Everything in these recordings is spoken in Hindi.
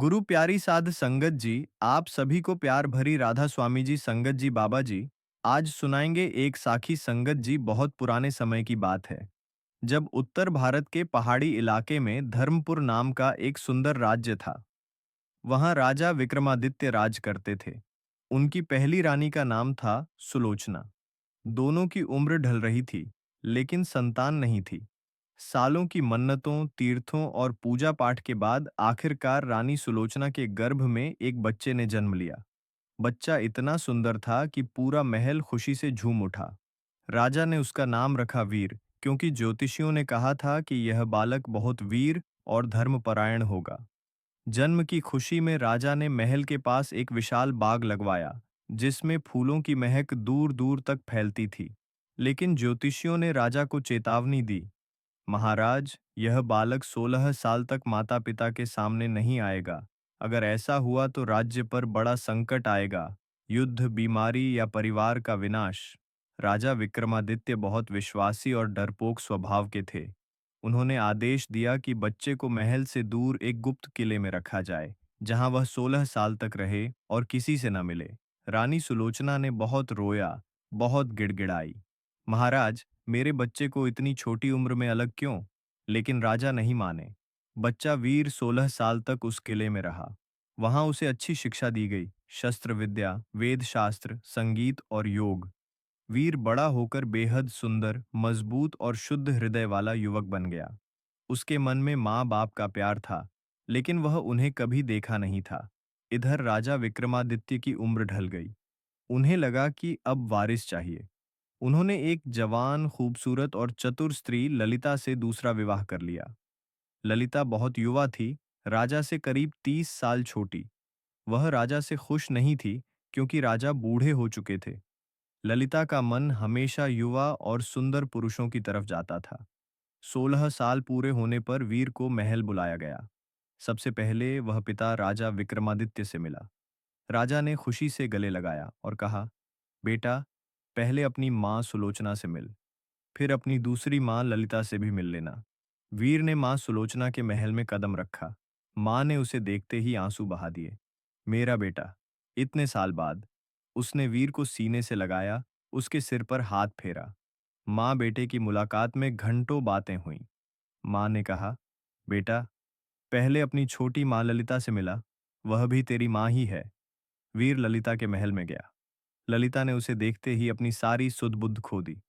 गुरु प्यारी साध संगत जी, आप सभी को प्यार भरी राधा स्वामी जी संगत जी बाबा जी आज सुनाएंगे एक साखी संगत जी। बहुत पुराने समय की बात है जब उत्तर भारत के पहाड़ी इलाके में धर्मपुर नाम का एक सुंदर राज्य था। वहां राजा विक्रमादित्य राज करते थे। उनकी पहली रानी का नाम था सुलोचना। दोनों की उम्र ढल रही थी, लेकिन संतान नहीं थी। सालों की मन्नतों, तीर्थों और पूजा पाठ के बाद आखिरकार रानी सुलोचना के गर्भ में एक बच्चे ने जन्म लिया। बच्चा इतना सुंदर था कि पूरा महल खुशी से झूम उठा। राजा ने उसका नाम रखा वीर, क्योंकि ज्योतिषियों ने कहा था कि यह बालक बहुत वीर और धर्मपरायण होगा। जन्म की खुशी में राजा ने महल के पास एक विशाल बाग लगवाया, जिसमें फूलों की महक दूर दूर तक फैलती थी। लेकिन ज्योतिषियों ने राजा को चेतावनी दी, महाराज, यह बालक 16 साल तक माता पिता के सामने नहीं आएगा। अगर ऐसा हुआ तो राज्य पर बड़ा संकट आएगा, युद्ध, बीमारी या परिवार का विनाश। राजा विक्रमादित्य बहुत विश्वासी और डरपोक स्वभाव के थे। उन्होंने आदेश दिया कि बच्चे को महल से दूर एक गुप्त किले में रखा जाए, जहां वह 16 साल तक रहे और किसी से न मिले। रानी सुलोचना ने बहुत रोया, बहुत गिड़गिड़ाई, महाराज, मेरे बच्चे को इतनी छोटी उम्र में अलग क्यों? लेकिन राजा नहीं माने। बच्चा वीर 16 साल तक उस किले में रहा। वहां उसे अच्छी शिक्षा दी गई, शस्त्र विद्या, वेद शास्त्र, संगीत और योग। वीर बड़ा होकर बेहद सुंदर, मजबूत और शुद्ध हृदय वाला युवक बन गया। उसके मन में माँ बाप का प्यार था, लेकिन वह उन्हें कभी देखा नहीं था। इधर राजा विक्रमादित्य की उम्र ढल गई। उन्हें लगा कि अब वारिस चाहिए। उन्होंने एक जवान, खूबसूरत और चतुर स्त्री ललिता से दूसरा विवाह कर लिया। ललिता बहुत युवा थी, राजा से करीब 30 साल छोटी। वह राजा से खुश नहीं थी, क्योंकि राजा बूढ़े हो चुके थे। ललिता का मन हमेशा युवा और सुंदर पुरुषों की तरफ जाता था। 16 साल पूरे होने पर वीर को महल बुलाया गया। सबसे पहले वह पिता राजा विक्रमादित्य से मिला। राजा ने खुशी से गले लगाया और कहा, बेटा, पहले अपनी माँ सुलोचना से मिल, फिर अपनी दूसरी माँ ललिता से भी मिल लेना। वीर ने माँ सुलोचना के महल में कदम रखा। माँ ने उसे देखते ही आंसू बहा दिए। मेरा बेटा, इतने साल बाद। उसने वीर को सीने से लगाया, उसके सिर पर हाथ फेरा। माँ बेटे की मुलाकात में घंटों बातें हुईं। माँ ने कहा, बेटा, पहले अपनी छोटी माँ ललिता से मिला, वह भी तेरी माँ ही है। वीर ललिता के महल में गया। ललिता ने उसे देखते ही अपनी सारी सुध बुध खो दी।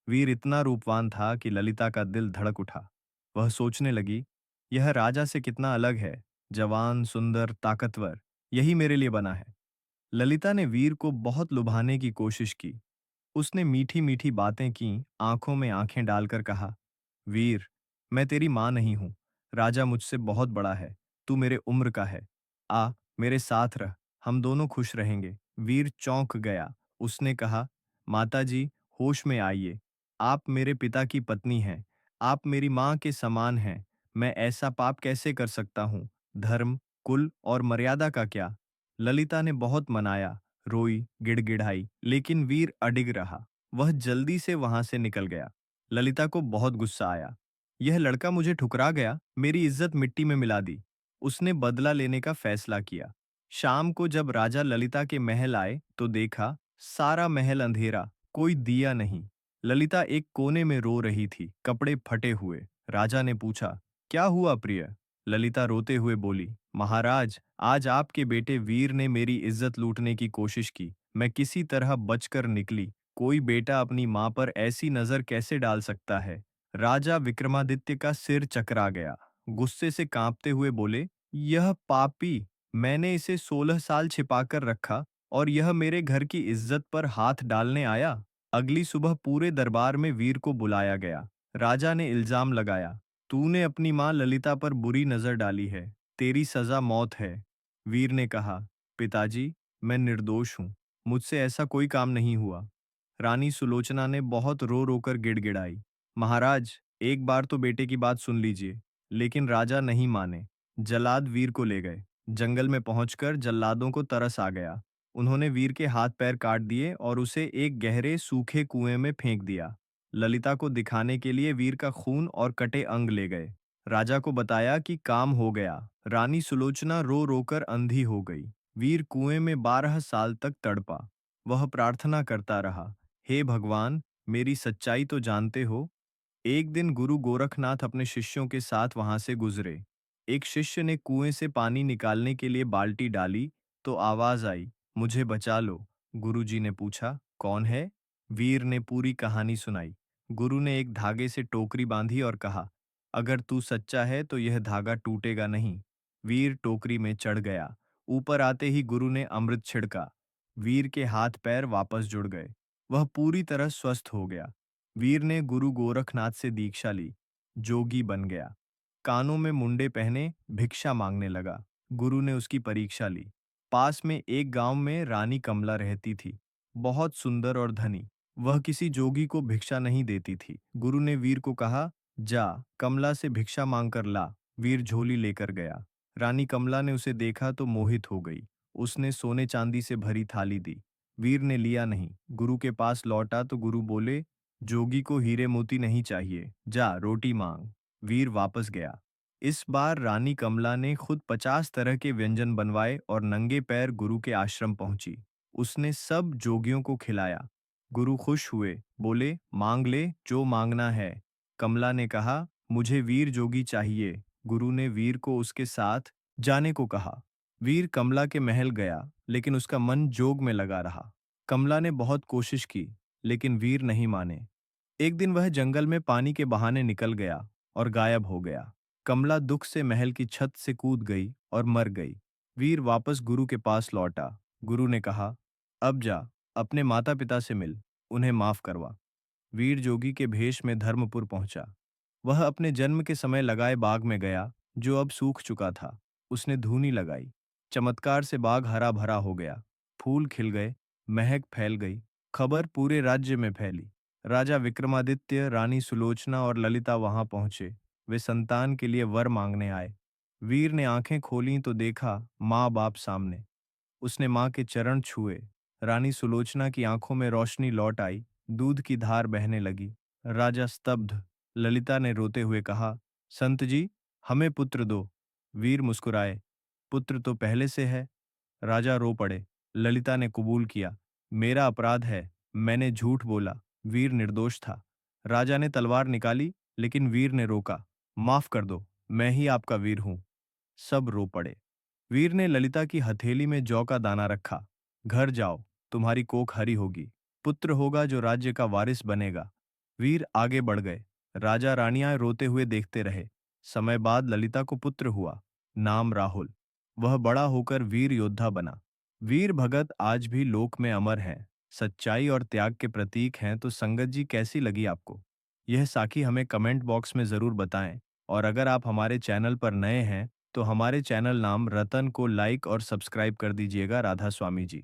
वीर इतना रूपवान था कि ललिता का दिल धड़क उठा। वह सोचने लगी, यह राजा से कितना अलग है, जवान, सुंदर, ताकतवर, यही मेरे लिए बना है। ललिता ने वीर को बहुत लुभाने की कोशिश की। उसने मीठी मीठी बातें की, आंखों में आंखें डालकर कहा, वीर, मैं तेरी मां नहीं हूं। राजा मुझसे बहुत बड़ा है, तू मेरे उम्र का है। आ, मेरे साथ रह, हम दोनों खुश रहेंगे। वीर चौंक गया। उसने कहा, माता जी, होश में आइए। आप मेरे पिता की पत्नी हैं। आप मेरी मां के समान हैं। मैं ऐसा पाप कैसे कर सकता हूं? धर्म, कुल और मर्यादा का क्या? ललिता ने बहुत मनाया, रोई, गिड़गिड़ाई, लेकिन वीर अडिग रहा। वह जल्दी से वहां से निकल गया। ललिता को बहुत गुस्सा आया। यह लड़का मुझे ठुकरा गया, मेरी इज्जत मिट्टी में मिला दी। उसने बदला लेने का फैसला किया। शाम को जब राजा ललिता के महल आए तो देखा, सारा महल अंधेरा, कोई दिया नहीं। ललिता एक कोने में रो रही थी, कपड़े फटे हुए। राजा ने पूछा, क्या हुआ प्रिय? ललिता रोते हुए बोली, महाराज, आज आपके बेटे वीर ने मेरी इज्जत लूटने की कोशिश की। मैं किसी तरह बचकर निकली। कोई बेटा अपनी मां पर ऐसी नजर कैसे डाल सकता है? राजा विक्रमादित्य का सिर चकरा गया। गुस्से से कांपते हुए बोले, यह पापी, मैंने इसे 16 साल छिपाकर रखा और यह मेरे घर की इज्जत पर हाथ डालने आया। अगली सुबह पूरे दरबार में वीर को बुलाया गया। राजा ने इल्जाम लगाया, तूने अपनी मां ललिता पर बुरी नजर डाली है, तेरी सजा मौत है। वीर ने कहा, पिताजी, मैं निर्दोष हूं, मुझसे ऐसा कोई काम नहीं हुआ। रानी सुलोचना ने बहुत रो रोकर गिड़गिड़ाई, महाराज, एक बार तो बेटे की बात सुन लीजिए। लेकिन राजा नहीं माने। जल्लाद वीर को ले गए। जंगल में पहुंचकर जल्लादों को तरस आ गया। उन्होंने वीर के हाथ पैर काट दिए और उसे एक गहरे सूखे कुएं में फेंक दिया। ललिता को दिखाने के लिए वीर का खून और कटे अंग ले गए। राजा को बताया कि काम हो गया। रानी सुलोचना रो रोकर अंधी हो गई। वीर कुएं में 12 साल तक तड़पा। वह प्रार्थना करता रहा, हे भगवान, मेरी सच्चाई तो जानते हो। एक दिन गुरु गोरखनाथ अपने शिष्यों के साथ वहां से गुजरे। एक शिष्य ने कुएं से पानी निकालने के लिए बाल्टी डाली तो आवाज आई, मुझे बचा लो। गुरुजी ने पूछा, कौन है? वीर ने पूरी कहानी सुनाई। गुरु ने एक धागे से टोकरी बांधी और कहा, अगर तू सच्चा है तो यह धागा टूटेगा नहीं। वीर टोकरी में चढ़ गया। ऊपर आते ही गुरु ने अमृत छिड़का। वीर के हाथ पैर वापस जुड़ गए। वह पूरी तरह स्वस्थ हो गया। वीर ने गुरु गोरखनाथ से दीक्षा ली। जोगी बन गया। कानों में मुंडे पहने भिक्षा मांगने लगा। गुरु ने उसकी परीक्षा ली। पास में एक गांव में रानी कमला रहती थी। बहुत सुंदर और धनी। वह किसी जोगी को भिक्षा नहीं देती थी। गुरु ने वीर को कहा, जा कमला से भिक्षा मांगकर ला। वीर झोली लेकर गया। रानी कमला ने उसे देखा तो मोहित हो गई। उसने सोने चांदी से भरी थाली दी। वीर ने लिया नहीं। गुरु के पास लौटा तो गुरु बोले, जोगी को हीरे मोती नहीं चाहिए, जा रोटी मांग। वीर वापस गया। इस बार रानी कमला ने खुद 50 तरह के व्यंजन बनवाए और नंगे पैर गुरु के आश्रम पहुंची। उसने सब जोगियों को खिलाया। गुरु खुश हुए, बोले, मांग ले जो मांगना है। कमला ने कहा, मुझे वीर जोगी चाहिए। गुरु ने वीर को उसके साथ जाने को कहा। वीर कमला के महल गया, लेकिन उसका मन जोग में लगा रहा। कमला ने बहुत कोशिश की, लेकिन वीर नहीं माने। एक दिन वह जंगल में पानी के बहाने निकल गया और गायब हो गया। कमला दुख से महल की छत से कूद गई और मर गई। वीर वापस गुरु के पास लौटा। गुरु ने कहा, अब जा, अपने माता पिता से मिल, उन्हें माफ करवा। वीर जोगी के भेष में धर्मपुर पहुंचा। वह अपने जन्म के समय लगाए बाग में गया, जो अब सूख चुका था। उसने धूनी लगाई। चमत्कार से बाग हरा भरा हो गया। फूल खिल गए, महक फैल गई। खबर पूरे राज्य में फैली। राजा विक्रमादित्य, रानी सुलोचना और ललिता वहां पहुंचे। वे संतान के लिए वर मांगने आए। वीर ने आंखें खोलीं तो देखा माँ बाप सामने। उसने माँ के चरण छुए। रानी सुलोचना की आंखों में रोशनी लौट आई। दूध की धार बहने लगी। राजा स्तब्ध। ललिता ने रोते हुए कहा, संत जी, हमें पुत्र दो। वीर मुस्कुराए, पुत्र तो पहले से है। राजा रो पड़े। ललिता ने कबूल किया, मेरा अपराध है, मैंने झूठ बोला। वीर निर्दोष था। राजा ने तलवार निकाली, लेकिन वीर ने रोका, माफ कर दो, मैं ही आपका वीर हूं। सब रो पड़े। वीर ने ललिता की हथेली में जौ का दाना रखा। घर जाओ, तुम्हारी कोख हरी होगी। पुत्र होगा जो राज्य का वारिस बनेगा। वीर आगे बढ़ गए। राजा रानियां रोते हुए देखते रहे। समय बाद ललिता को पुत्र हुआ, नाम राहुल। वह बड़ा होकर वीर योद्धा बना। वीर भगत आज भी लोक में अमर हैं, सच्चाई और त्याग के प्रतीक हैं। तो संगत जी, कैसी लगी आपको यह साखी? हमें कमेंट बॉक्स में जरूर बताएं। और अगर आप हमारे चैनल पर नए हैं तो हमारे चैनल नाम रतन को लाइक और सब्सक्राइब कर दीजिएगा। राधा स्वामी जी।